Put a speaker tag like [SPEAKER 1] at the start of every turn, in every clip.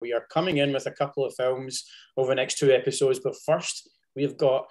[SPEAKER 1] We are coming in with a couple of films over the next 2 episodes, but first we've got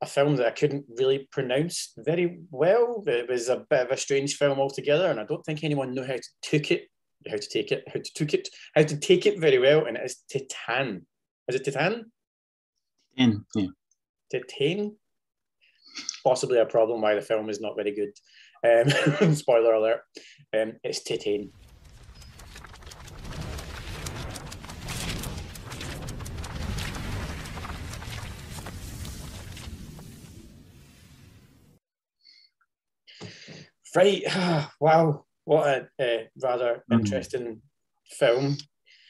[SPEAKER 1] a film that I couldn't really pronounce very well. It was a bit of a strange film altogether, and I don't think anyone knew how to take it very well, and it is Titane. Is it Titane?
[SPEAKER 2] Yeah.
[SPEAKER 1] Titane? Possibly a problem why the film is not very good. Spoiler alert. It's Titane. Right. Wow. What a rather interesting film.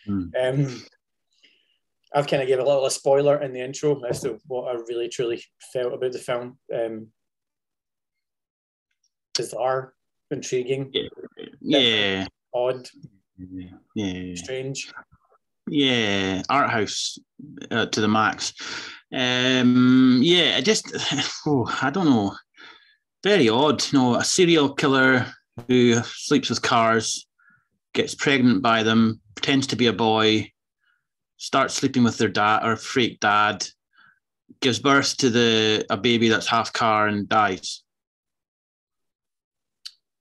[SPEAKER 1] I've kind of gave a little spoiler in the intro as to what I really truly felt about the film. Bizarre, intriguing, odd, strange.
[SPEAKER 2] Yeah, art house to the max. I don't know. Very odd. A serial killer who sleeps with cars, gets pregnant by them, pretends to be a boy, starts sleeping with their dad or fake dad, gives birth to a baby that's half car and dies.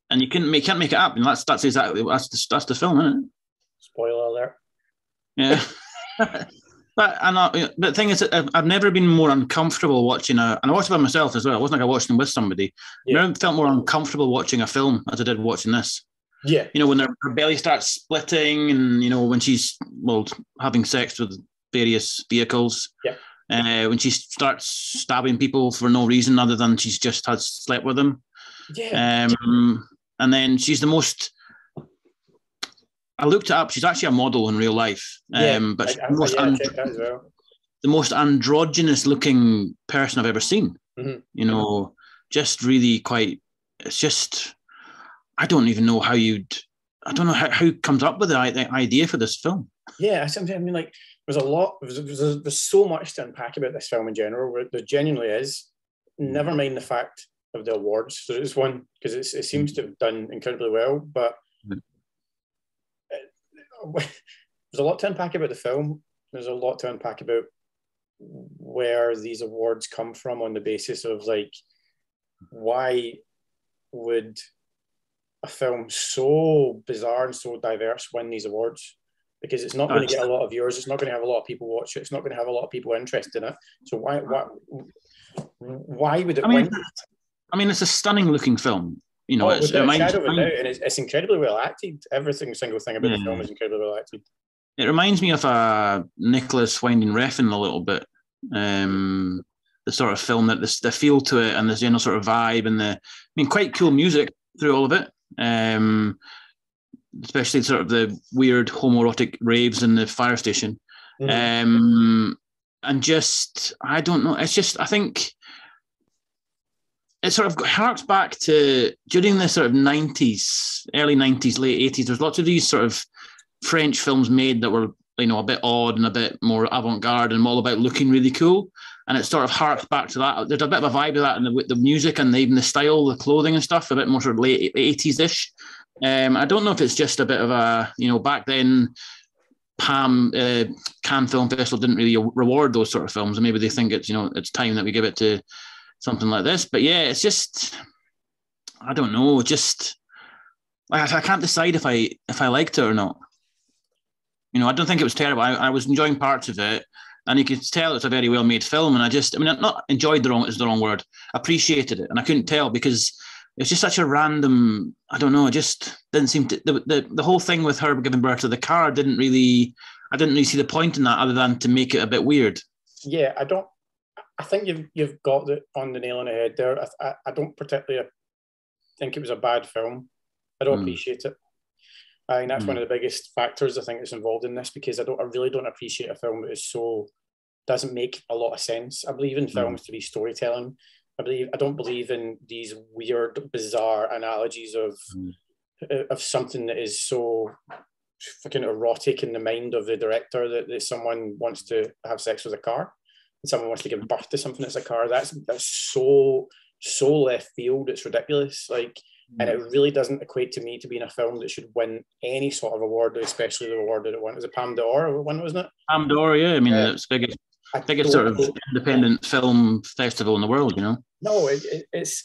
[SPEAKER 2] And you can't make it up. And that's exactly that's the film, isn't it?
[SPEAKER 1] Spoiler alert.
[SPEAKER 2] Yeah. But the thing is, I've never been more uncomfortable watching and I watched it by myself as well. It wasn't like I watched them with somebody. Yeah. I never felt more uncomfortable watching a film as I did watching this.
[SPEAKER 1] Yeah.
[SPEAKER 2] When her belly starts splitting and, when she's, having sex with various vehicles.
[SPEAKER 1] Yeah.
[SPEAKER 2] When she starts stabbing people for no reason other than she's just had slept with them.
[SPEAKER 1] Yeah.
[SPEAKER 2] And then she's the most... I looked it up. She's actually a model in real life. But she's the most androgynous looking person I've ever seen.
[SPEAKER 1] Mm-hmm.
[SPEAKER 2] Just really quite... It's just... I don't even know how I don't know how comes up with the idea for this film.
[SPEAKER 1] Yeah, I mean, like, there's a lot, there's so much to unpack about this film in general. There genuinely is. Never mind the fact of the awards. There is one, because it seems to have done incredibly well, but there's a lot to unpack about the film. There's a lot to unpack about where these awards come from on the basis of, like, why would a film so bizarre and so diverse win these awards? Because it's not going to get a lot of viewers. It's not going to have a lot of people watch it. It's not going to have a lot of people interested in it. So why would it win?
[SPEAKER 2] I mean, it's a stunning looking film.
[SPEAKER 1] It's incredibly well acted. Every single thing about the film is incredibly well acted.
[SPEAKER 2] It reminds me of a Nicholas Winding Refn a little bit. The sort of film that the feel to it and the sort of vibe and quite cool music through all of it. Especially sort of the weird homoerotic raves in the fire station. Mm-hmm. And just, I don't know, it's just, I think it sort of harks back to during the sort of 90s, early 90s, late 80s, there's lots of these sort of French films made that were, a bit odd and a bit more avant-garde and all about looking really cool. And it sort of harks back to that. There's a bit of a vibe of that in the music and even the style, the clothing and stuff, a bit more sort of late 80s-ish. I don't know if it's just a bit of a, back then, Cannes Film Festival didn't really reward those sort of films, and maybe they think it's, it's time that we give it to something like this. But yeah, it's just, I don't know, just, I can't decide if I liked it or not. I don't think it was terrible. I was enjoying parts of it, and you could tell it's a very well made film. And I not enjoyed is the wrong word. Appreciated it, and I couldn't tell because it's just such a random. I don't know. It just didn't seem to the whole thing with her giving birth to the car didn't really. I didn't really see the point in that other than to make it a bit weird.
[SPEAKER 1] Yeah, I think you've got it on the nail on the head there. I don't particularly think it was a bad film. I don't appreciate it. I think that's one of the biggest factors I think that's involved in this, because I really don't appreciate a film that is so doesn't make a lot of sense. I believe in films to be storytelling. I don't believe in these weird, bizarre analogies of something that is so fucking erotic in the mind of the director that someone wants to have sex with a car and someone wants to give birth to something that's a car. That's so left field. It's ridiculous. Like, And it really doesn't equate to me to being a film that should win any sort of award, especially the award that it won. It was a Palme D'Or one, wasn't it?
[SPEAKER 2] Palme D'Or, yeah. I mean, it's biggest sort of independent film festival in the world, you know?
[SPEAKER 1] No, it's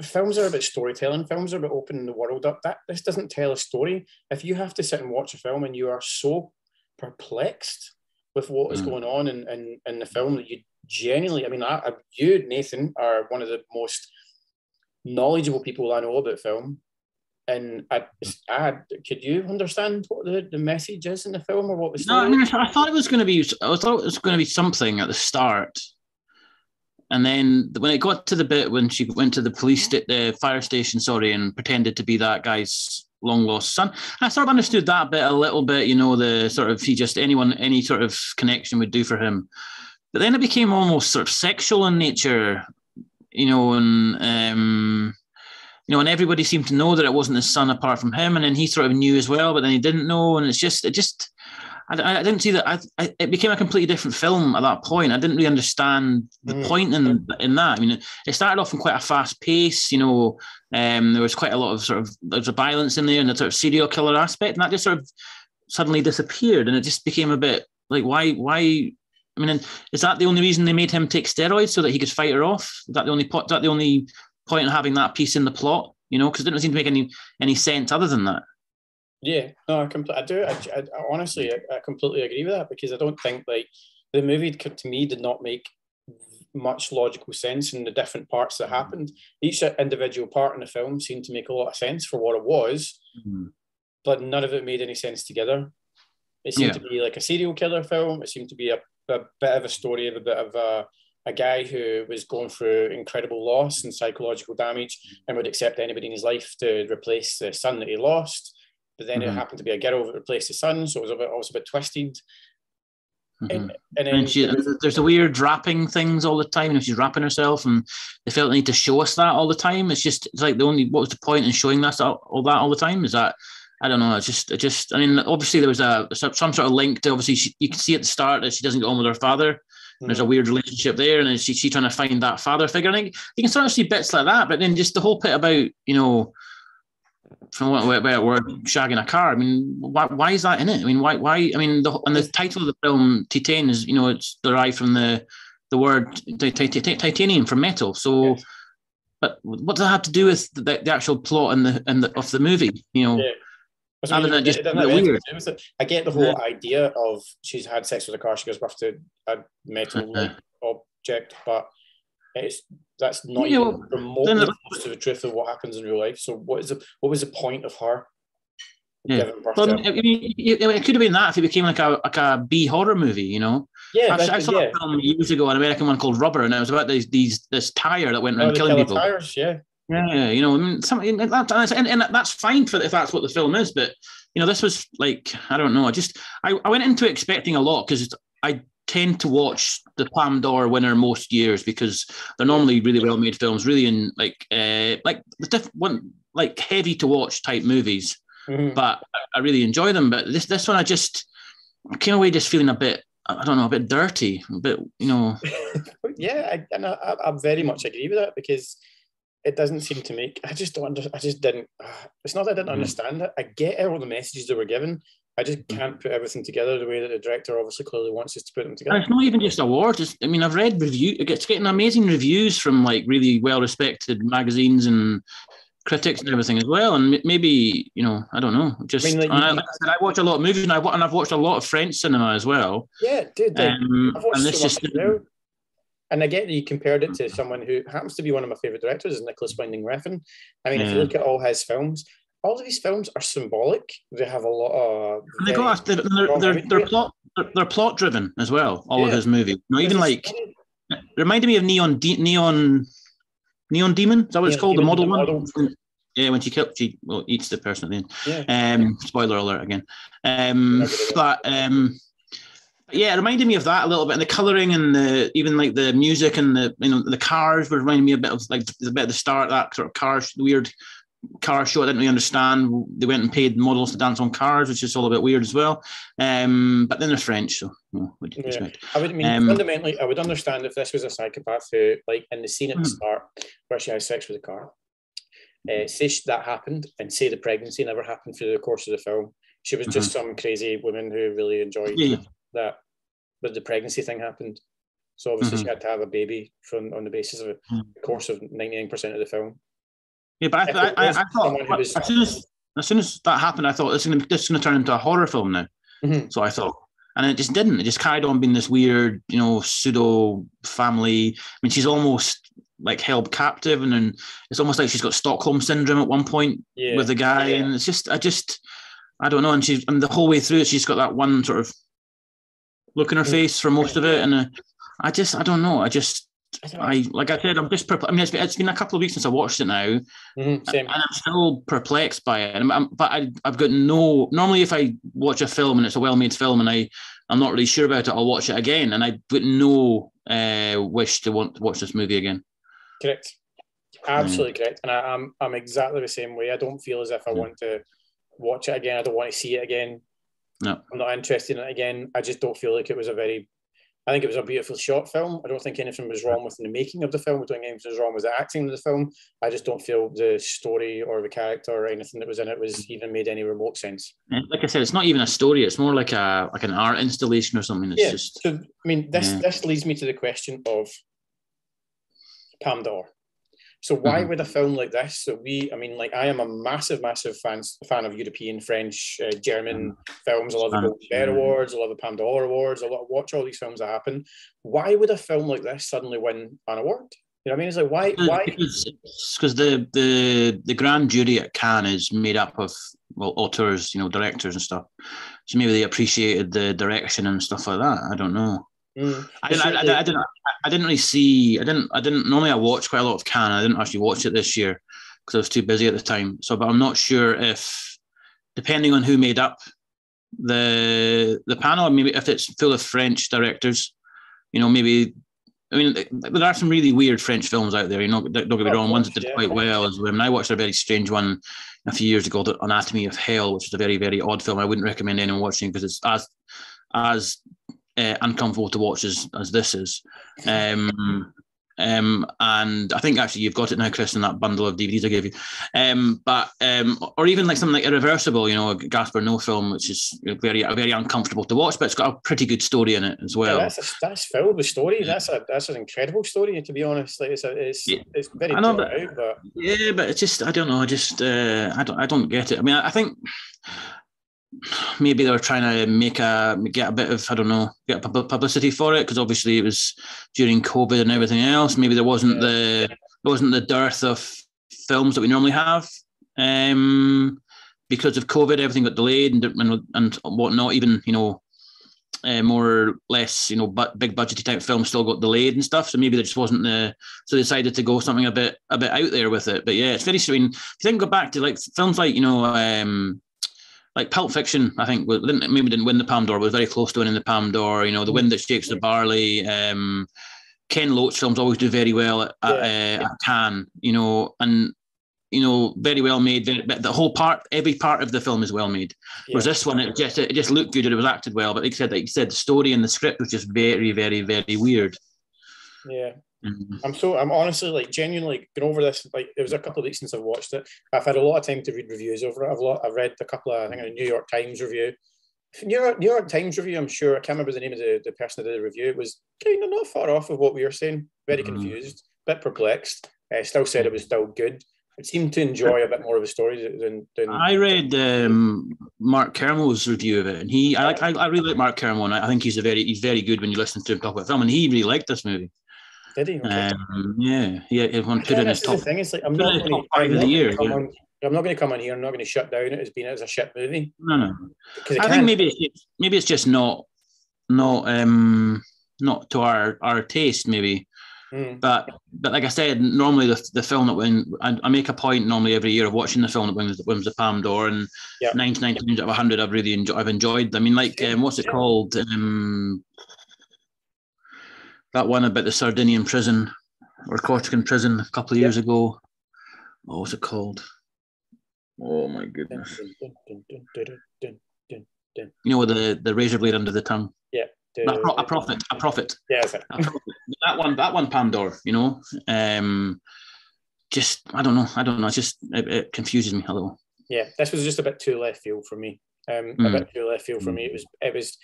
[SPEAKER 1] films are about storytelling. Films are about opening the world up. This doesn't tell a story. If you have to sit and watch a film and you are so perplexed with what is going on in the film that you genuinely, I mean, you, Nathan, are one of the most knowledgeable people I know about film. And could you understand what the message is in the film or what the story?
[SPEAKER 2] No, I mean, I thought it was going to be something at the start. And then when it got to the bit when she went to the fire station, and pretended to be that guy's long lost son, I sort of understood that bit a little bit, you know, the sort of any sort of connection would do for him. But then it became almost sort of sexual in nature, you know, and and everybody seemed to know that it wasn't his son apart from him, and then he sort of knew as well, but then he didn't know, and I didn't see that. It became a completely different film at that point. I didn't really understand the point in that. I mean, it started off in quite a fast pace. You know, there was quite a lot of there's a violence in there and the sort of serial killer aspect, and that just sort of suddenly disappeared, and it just became a bit like why. I mean, is that the only reason they made him take steroids so that he could fight her off? Is that the only point in having that piece in the plot? You know, because it didn't seem to make any sense other than that.
[SPEAKER 1] Yeah, no, I do. I honestly, I completely agree with that, because I don't think the movie to me did not make much logical sense in the different parts that happened. Each individual part in the film seemed to make a lot of sense for what it was, but none of it made any sense together. It seemed to be like a serial killer film. It seemed to be a bit of a story of a guy who was going through incredible loss and psychological damage and would accept anybody in his life to replace the son that he lost. But then it happened to be a girl that replaced the son, so it was also a bit twisted. And then
[SPEAKER 2] there's the weird wrapping things all the time. And she's wrapping herself, and they felt the need to show us that all the time. It's like what was the point in showing that all the time? Is that, I don't know. It just. I mean, obviously there was some sort of link to, obviously you can see at the start that she doesn't get on with her father. There's a weird relationship there, and she trying to find that father figure. And you can sort of see bits like that, but then just the whole bit about, you know, from what we're shagging a car. I mean, why is that in it? I mean, why? I mean, the title of the film, Titane, is, you know, it's derived from the word titanium, from metal. So, yes. But what does that have to do with the actual plot of the movie? You know, other than just weird.
[SPEAKER 1] I get the whole idea of she's had sex with a car, she gives birth to a metal object, but that's not even remotely close to the truth of what happens in real life. So what was the point of her giving birth to him?
[SPEAKER 2] I mean, it could have been that if it became like a B horror movie, you know.
[SPEAKER 1] Yeah,
[SPEAKER 2] I saw a film years ago, an American one called Rubber, and it was about this tire that went around killing people.
[SPEAKER 1] Tires, yeah.
[SPEAKER 2] Yeah, you know, I mean, something like that, and that's fine if that's what the film is. But you know, this was like, I don't know. I went into it expecting a lot, because I tend to watch the Palme d'Or winner most years, because they're normally really well made films, really in like heavy to watch type movies. But I really enjoy them. But this one, I came away just feeling a bit, I don't know, a bit dirty, a bit, you know.
[SPEAKER 1] Yeah, I very much agree with that, because it doesn't seem to make. I just didn't. It's not that I didn't understand it. I get all the messages they were given. I just can't put everything together the way that the director obviously clearly wants us to put them together. And
[SPEAKER 2] it's not even just awards. I mean, I've read it's getting amazing reviews from like really well-respected magazines and critics and everything as well. And maybe, you know, I don't know. Just, I mean, like I said, I watch a lot of movies, and I've watched a lot of French cinema as well.
[SPEAKER 1] Yeah, dude. I've watched so much now. And I get that you compared it to someone who happens to be one of my favourite directors, is Nicholas Winding Refn. I mean, if you look at all his films, all of these films are symbolic. They have a lot of. They're plot driven as well. All of his movies. You know, even like, it reminded me of Neon Demon. Is that what it's called? The model one. Yeah, when she eats the person at the end. Spoiler alert again. Yeah, it reminded me of that a little bit, and the colouring and even like the music and the cars were reminding me a bit of like the bit at the start, that sort of weird car show. I didn't really understand. They went and paid models to dance on cars, which is all a bit weird as well. But then they're French, so what do you expect? Fundamentally, I would understand if this was a psychopath who, like in the scene at the start where she has sex with a car. say that happened and say the pregnancy never happened through the course of the film. She was just some crazy woman who really enjoyed that, but the pregnancy thing happened. So obviously she had to have a baby on the basis of the course of 99% of the film.
[SPEAKER 2] Yeah, but I thought as soon as that happened, I thought this is going to turn into a horror film now. So I thought, and it just didn't. It just carried on being this weird, pseudo family. I mean, she's almost like held captive, and then it's almost like she's got Stockholm syndrome at one point with the guy, and it's just, I don't know. And the whole way through it, she's got that one sort of look in her face for most of it, and I don't know. Like I said, I'm just perplexed. I mean, it's been a couple of weeks since I watched it now, and I'm still perplexed by it. But I've got no. Normally, if I watch a film and it's a well-made film and I'm not really sure about it, I'll watch it again, and I've got no wish to want to watch this movie again.
[SPEAKER 1] Correct, absolutely correct. And I'm exactly the same way. I don't feel as if I want to watch it again. I don't want to see it again.
[SPEAKER 2] No,
[SPEAKER 1] I'm not interested in it again. I just don't feel like it was I think it was a beautiful shot film. I don't think anything was wrong with the making of the film. I don't think anything was wrong with the acting of the film. I just don't feel the story or the character or anything that was in it was even made any remote sense.
[SPEAKER 2] Like I said, it's not even a story. It's more like an art installation or something. It's just.
[SPEAKER 1] So, I mean, this leads me to the question of Palme D'Or. So why would a film like this? So I am a massive fan of European, French, German films. I love the Golden Bear Awards. I love the Palme D'Or Awards. I watch all these films that happen. Why would a film like this suddenly win an award? You know what I mean? It's like why?
[SPEAKER 2] Because the grand jury at Cannes is made up of auteurs, directors and stuff. So maybe they appreciated the direction and stuff like that. I don't know. I didn't really see. I didn't. Normally, I watch quite a lot of Cannes. I didn't actually watch it this year because I was too busy at the time. So, but I'm not sure if, depending on who made up the panel, maybe if it's full of French directors, maybe. I mean, there are some really weird French films out there. Don't get me wrong. Ones that did quite well as women. I watched a very strange one a few years ago, The Anatomy of Hell, which is a very, very odd film. I wouldn't recommend anyone watching because it's as uncomfortable to watch as this is. And I think actually you've got it now, Chris, in that bundle of DVDs I gave you. Or even like something like Irreversible, a Gaspar Noé film, which is very uncomfortable to watch, but it's got a pretty good story in it as well.
[SPEAKER 1] Yeah, that's filled with story. That's an incredible story, to be honest. Like it's very drawn out, but
[SPEAKER 2] yeah, but it's just I don't know. I don't get it. I mean, I think maybe they were trying to get a bit of, I don't know, get publicity for it, because obviously it was during COVID and everything else. Maybe there wasn't the dearth of films that we normally have. Because of COVID, everything got delayed and whatnot. Even more or less big budgety type films still got delayed and stuff. So maybe there just wasn't so they decided to go something a bit out there with it. But yeah, it's very strange. If you think go back to like films like Pulp Fiction, I think maybe didn't win the Palme d'Or, but was very close to winning the Palme d'Or. The Wind That Shakes the Barley. Ken Loach films always do very well at Cannes. And very well made. The whole every part of the film is well made. Whereas this one, it just looked good and it was acted well. But like you said, the story and the script was just very, very, very weird.
[SPEAKER 1] Yeah. I'm honestly like genuinely going over this. Like it was a couple of weeks since I've watched it. I've had a lot of time to read reviews over it. I've read a couple of, I think, a New York Times review. New York Times review, I'm sure, I can't remember the name of the person that did the review. It was kind of not far off of what we were saying. Very confused, a bit perplexed. Still said it was still good. It seemed to enjoy a bit more of the story than
[SPEAKER 2] I read Mark Kermo's review of it, and I really like Mark Kermo, and I think he's very good when you listen to him talk about film, and he really liked this movie.
[SPEAKER 1] Did he? Okay.
[SPEAKER 2] Yeah, everyone put it in his top.
[SPEAKER 1] The thing is, like, I'm not going to come on here. I'm not going to shut down it as a shit movie.
[SPEAKER 2] No. I think maybe it's just not to our taste, maybe. But like I said, normally the film that wins, I make a point normally every year of watching the film that wins the Palme d'Or, and 99 times out of 100 I've enjoyed. I mean, like what's it called? That one about the Sardinian prison or Corsican prison a couple of years ago. What was it called? Oh my goodness! With the razor blade under the tongue.
[SPEAKER 1] Yeah.
[SPEAKER 2] A prophet. Yeah, that one Palme d'Or. I don't know. It confuses me a little.
[SPEAKER 1] Yeah, this was just a bit too left field for me. A bit too left field for me. It was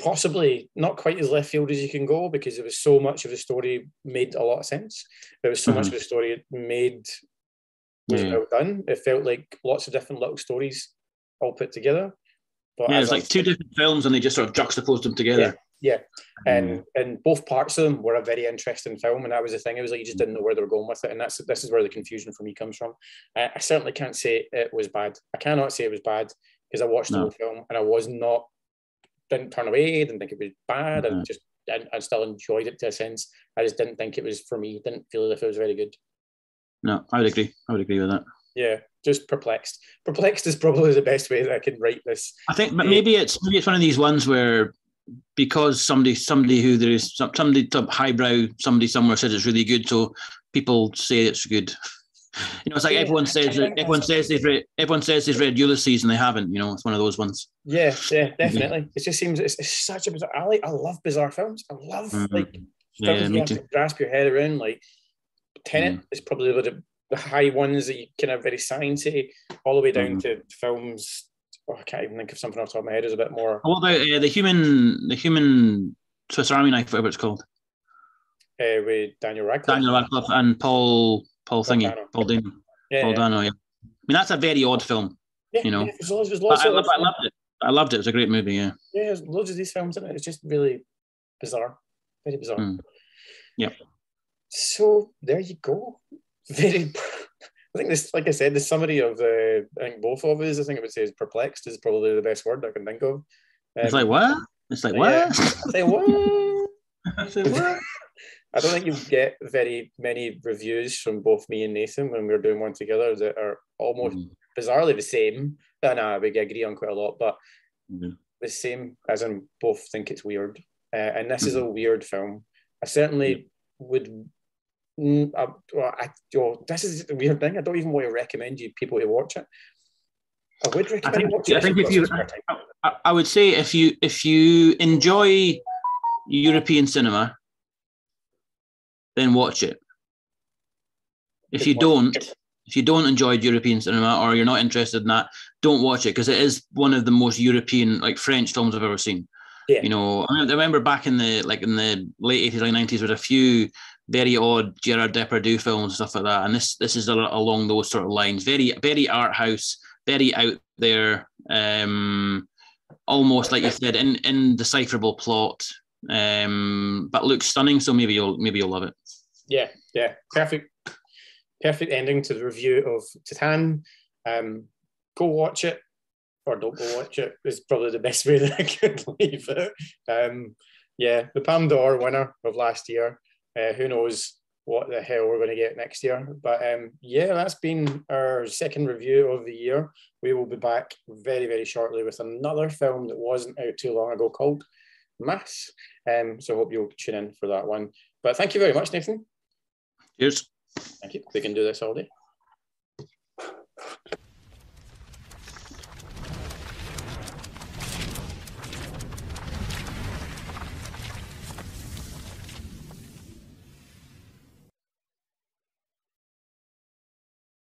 [SPEAKER 1] possibly not quite as left field as you can go, because there was so much of the story made a lot of sense. There was so much of the story it made was well done. It felt like lots of different little stories all put together. But
[SPEAKER 2] it's like two different films, and they just sort of juxtaposed them together.
[SPEAKER 1] Yeah. And both parts of them were a very interesting film, and that was the thing. It was like you just didn't know where they were going with it, and this is where the confusion for me comes from. I certainly can't say it was bad. I cannot say it was bad, because I watched the whole film and I didn't turn away, didn't think it was bad. I still enjoyed it to a sense. I just didn't think it was for me. Didn't feel as if it was very good.
[SPEAKER 2] No, I would agree. I would agree with that.
[SPEAKER 1] Yeah, just perplexed. Perplexed is probably the best way that I can write this.
[SPEAKER 2] I think, but maybe it's one of these ones where, because somebody highbrow, somebody somewhere said it's really good, so people say it's good. It's like everyone says they've read Ulysses and they haven't. It's one of those ones.
[SPEAKER 1] Yeah, definitely. It just seems it's such a bizarre. I love bizarre films. I love films you have to grasp your head around. Like Tenet is probably the high ones that you kind of very sciencey, all the way down to films. I can't even think of something off the top of my head. Is a bit more.
[SPEAKER 2] What about the human Swiss Army knife, whatever it's called?
[SPEAKER 1] With Daniel Radcliffe
[SPEAKER 2] and Paul Thingy,
[SPEAKER 1] Dano.
[SPEAKER 2] Paul Dano. Paul Dano, yeah. I mean, that's a very odd film,
[SPEAKER 1] There's lots
[SPEAKER 2] I loved it. I loved it. It was a great movie, yeah.
[SPEAKER 1] Yeah, there's loads of these films in it. It's just really bizarre. Very bizarre.
[SPEAKER 2] Yeah.
[SPEAKER 1] So there you go. I think this, like I said, the summary of I think both of us, I think I would say is perplexed is probably the best word I can think of.
[SPEAKER 2] It's like what? It's like what?
[SPEAKER 1] Yeah. Say what?
[SPEAKER 2] Say what?
[SPEAKER 1] I don't think you get very many reviews from both me and Nathan when we're doing one together that are almost bizarrely the same. We agree on quite a lot, but the same, as in both think it's weird. And this is a weird film. I certainly would. This is the weird thing. I don't even want to recommend you people to watch it. I would recommend watching it.
[SPEAKER 2] I think I would say if you enjoy European cinema, then watch it. If you don't enjoy European cinema, or you're not interested in that, don't watch it, because it is one of the most European, like French films I've ever seen. Yeah. I remember back in the late 80s, early 90s, with a few very odd Gerard Depardieu films and stuff like that, and this is along those sort of lines. Very, very art house, very out there, almost like you said, indecipherable plot, but looks stunning. So maybe you'll love it.
[SPEAKER 1] Yeah, perfect ending to the review of Titane. Go watch it, or don't go watch it, is probably the best way that I could leave it. The Palme D'Or winner of last year. Who knows what the hell we're going to get next year. But that's been our second review of the year. We will be back very, very shortly with another film that wasn't out too long ago called Mass. So I hope you'll tune in for that one. But thank you very much, Nathan.
[SPEAKER 2] Cheers.
[SPEAKER 1] Thank you. We can do this all day.